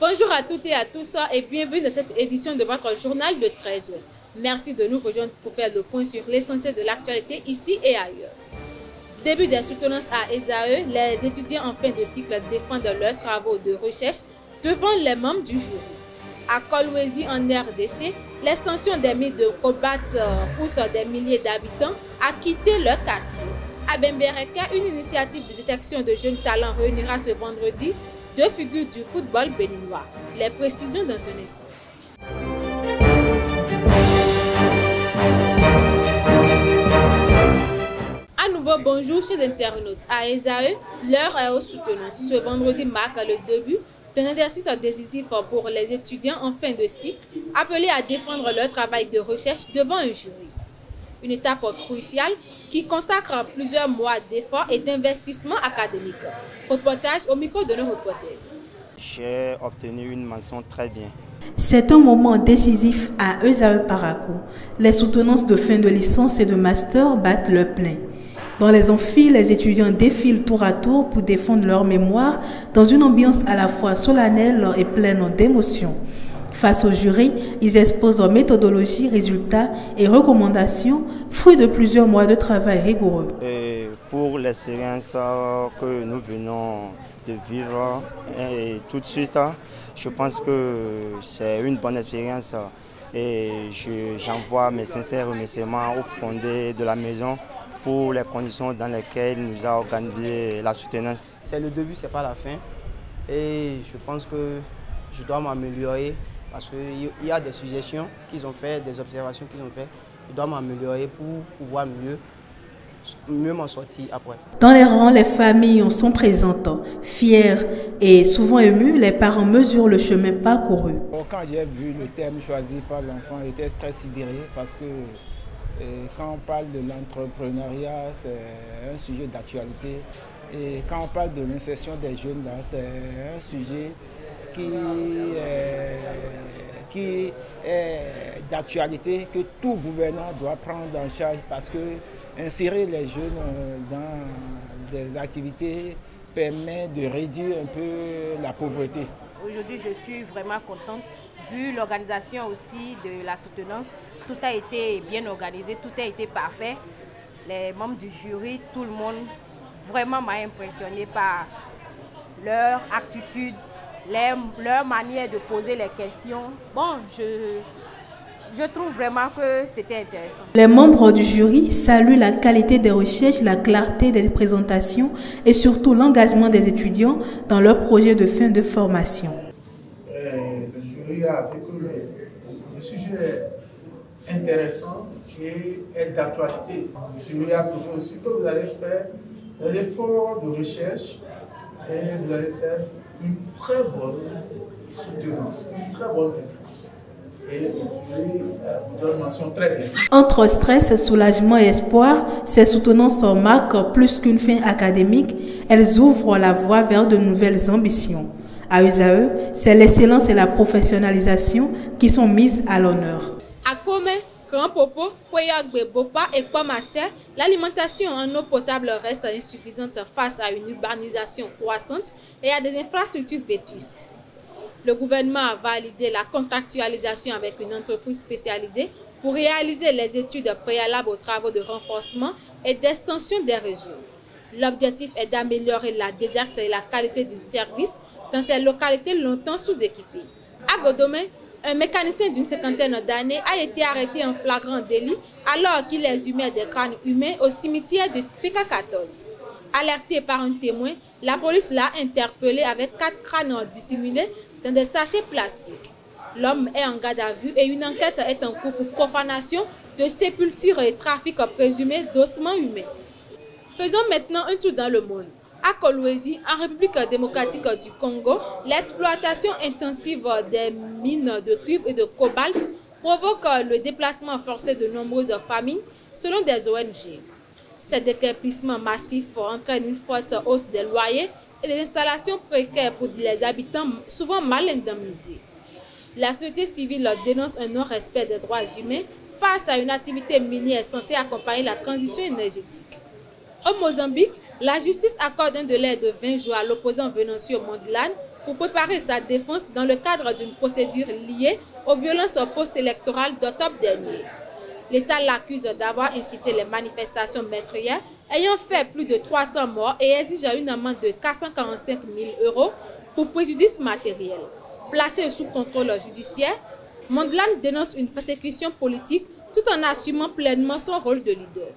Bonjour à toutes et à tous et bienvenue dans cette édition de votre journal de 13h. Merci de nous rejoindre pour faire le point sur l'essentiel de l'actualité ici et ailleurs. Début des soutenances à ESAE, les étudiants en fin de cycle défendent leurs travaux de recherche devant les membres du jury. À Kolwezi en RDC, l'extension des mines de cobalt pousse des milliers d'habitants à quitter leur quartier. À Bembereka, une initiative de détection de jeunes talents réunira ce vendredi deux figures du football béninois. Les précisions dans un instant. À nouveau, bonjour chers internautes. À ESAE, l'heure est aux soutenances. Ce vendredi marque le début d'un exercice décisif pour les étudiants en fin de cycle, appelés à défendre leur travail de recherche devant un jury. Une étape cruciale qui consacre plusieurs mois d'efforts et d'investissement académique. Reportage au micro de nos reporters. J'ai obtenu une mention très bien. C'est un moment décisif à ESAE Parakou. Les soutenances de fin de licence et de master battent le plein. Dans les amphis, les étudiants défilent tour à tour pour défendre leur mémoire dans une ambiance à la fois solennelle et pleine d'émotions. Face au jury, ils exposent leurs méthodologies, résultats et recommandations, fruits de plusieurs mois de travail rigoureux. Et pour l'expérience que nous venons de vivre et tout de suite, je pense que c'est une bonne expérience et j'envoie mes sincères remerciements au fondé de la maison pour les conditions dans lesquelles nous a organisé la soutenance. C'est le début, c'est pas la fin et je pense que je dois m'améliorer. Parce qu'il y a des suggestions qu'ils ont fait, des observations qu'ils ont fait. Je dois m'améliorer pour pouvoir mieux m'en sortir après. Dans les rangs, les familles sont présentes. Fières et souvent émues, les parents mesurent le chemin parcouru. Quand j'ai vu le thème choisi par l'enfant, j'étais très sidéré parce que quand on parle de l'entrepreneuriat, c'est un sujet d'actualité. Et quand on parle de l'insertion des jeunes, c'est un sujet qui est d'actualité, que tout gouvernant doit prendre en charge parce que insérer les jeunes dans des activités permet de réduire un peu la pauvreté. Aujourd'hui, je suis vraiment contente. Vu l'organisation aussi de la soutenance, tout a été bien organisé, tout a été parfait. Les membres du jury, tout le monde vraiment m'a impressionné par leur attitude, leur manière de poser les questions. Bon, je trouve vraiment que c'était intéressant. Les membres du jury saluent la qualité des recherches, la clarté des présentations et surtout l'engagement des étudiants dans leur projet de fin de formation. Le jury a vu que le sujet est intéressant et est d'actualité. Le jury a trouvé aussi que vous allez faire des efforts de recherche et vous allez faire une très bonne soutenance, une très bonne défense. Et le jury vous donne mention très bien. Entre stress, soulagement et espoir, ces soutenances marquent plus qu'une fin académique, elles ouvrent la voie vers de nouvelles ambitions. À ESAE, c'est l'excellence et la professionnalisation qui sont mises à l'honneur. À Kome, Grand Popo, Poyagbe, Bopa et Kwamase, l'alimentation en eau potable reste insuffisante face à une urbanisation croissante et à des infrastructures vétustes. Le gouvernement a validé la contractualisation avec une entreprise spécialisée pour réaliser les études préalables aux travaux de renforcement et d'extension des réseaux. L'objectif est d'améliorer la desserte et la qualité du service dans ces localités longtemps sous-équipées. À Godomé, un mécanicien d'une cinquantaine d'années a été arrêté en flagrant délit alors qu'il exhumait des crânes humains au cimetière de PK14. Alerté par un témoin, la police l'a interpellé avec 4 crânes dissimulés dans des sachets plastiques. L'homme est en garde à vue et une enquête est en cours pour profanation de sépulture et trafic présumé d'ossements humains. Faisons maintenant un tour dans le monde. À Kolwezi, en République démocratique du Congo, l'exploitation intensive des mines de cuivre et de cobalt provoque le déplacement forcé de nombreuses familles, selon des ONG. Ces déguerpissements massifs entraînent une forte hausse des loyers et des installations précaires pour les habitants souvent mal indemnisés. La société civile dénonce un non-respect des droits humains face à une activité minière censée accompagner la transition énergétique. Au Mozambique, la justice accorde un délai de 20 jours à l'opposant Venancio Mondlane pour préparer sa défense dans le cadre d'une procédure liée aux violences post-électorales d'octobre dernier. L'État l'accuse d'avoir incité les manifestations meurtrières, ayant fait plus de 300 morts et exige une amende de 445 000 € pour préjudice matériel. Placé sous contrôle judiciaire, Mondlane dénonce une persécution politique tout en assumant pleinement son rôle de leader.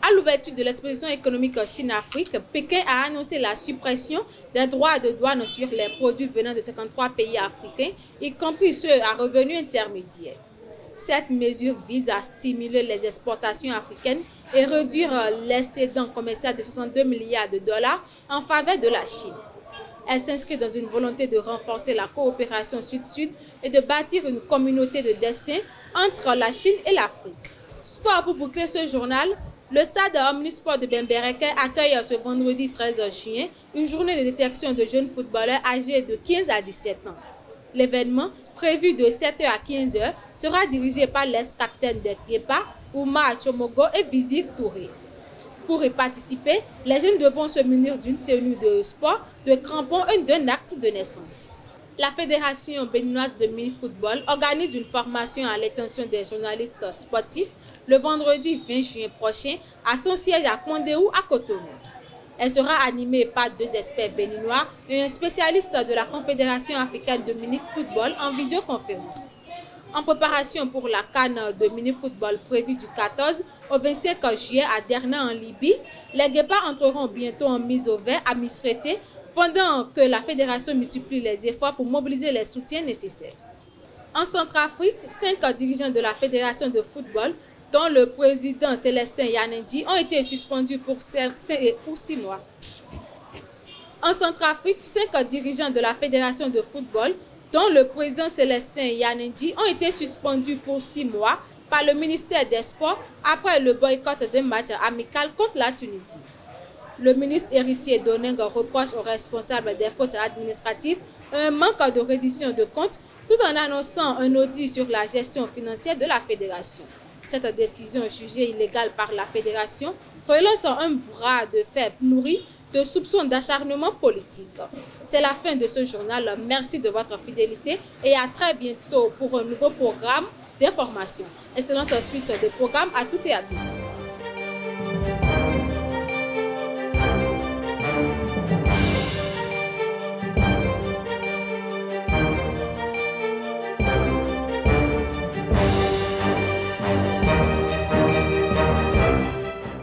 À l'ouverture de l'exposition économique Chine-Afrique, Pékin a annoncé la suppression des droits de douane sur les produits venant de 53 pays africains, y compris ceux à revenus intermédiaires. Cette mesure vise à stimuler les exportations africaines et réduire l'excédent commercial de 62 milliards de dollars en faveur de la Chine. Elle s'inscrit dans une volonté de renforcer la coopération sud-sud et de bâtir une communauté de destin entre la Chine et l'Afrique. Sport pour boucler ce journal, le stade Omnisport de Bembereke accueille ce vendredi 13 juin une journée de détection de jeunes footballeurs âgés de 15 à 17 ans. L'événement, prévu de 7h à 15h, sera dirigé par l'ex-capitaine des GEPA, Oumar Chomogo et Vizir Touré. Pour y participer, les jeunes devront se munir d'une tenue de sport, de crampons et d'un acte de naissance. La Fédération béninoise de mini-football organise une formation à l'intention des journalistes sportifs le vendredi 20 juin prochain à son siège à Kondéou à Cotonou. Elle sera animée par 2 experts béninois et un spécialiste de la Confédération africaine de mini-football en visioconférence. En préparation pour la CAN de mini-football prévue du 14 au 25 juillet à Derna en Libye, les guépards entreront bientôt en mise au vert à Misrété pendant que la fédération multiplie les efforts pour mobiliser les soutiens nécessaires. En Centrafrique, 5 dirigeants de la fédération de football, dont le président Célestin Yanendi, ont été suspendus pour 6 mois. En Centrafrique, 5 dirigeants de la fédération de football, dont le président Célestin Yanendi, ont été suspendus pour 6 mois par le ministère des Sports après le boycott d'un match amical contre la Tunisie. Le ministre héritier Doneng reproche aux responsables des fautes administratives un manque de reddition de comptes tout en annonçant un audit sur la gestion financière de la fédération. Cette décision jugée illégale par la fédération relance un bras de fer nourri de soupçons d'acharnement politique. C'est la fin de ce journal. Merci de votre fidélité et à très bientôt pour un nouveau programme d'information. Excellente suite de programmes à toutes et à tous.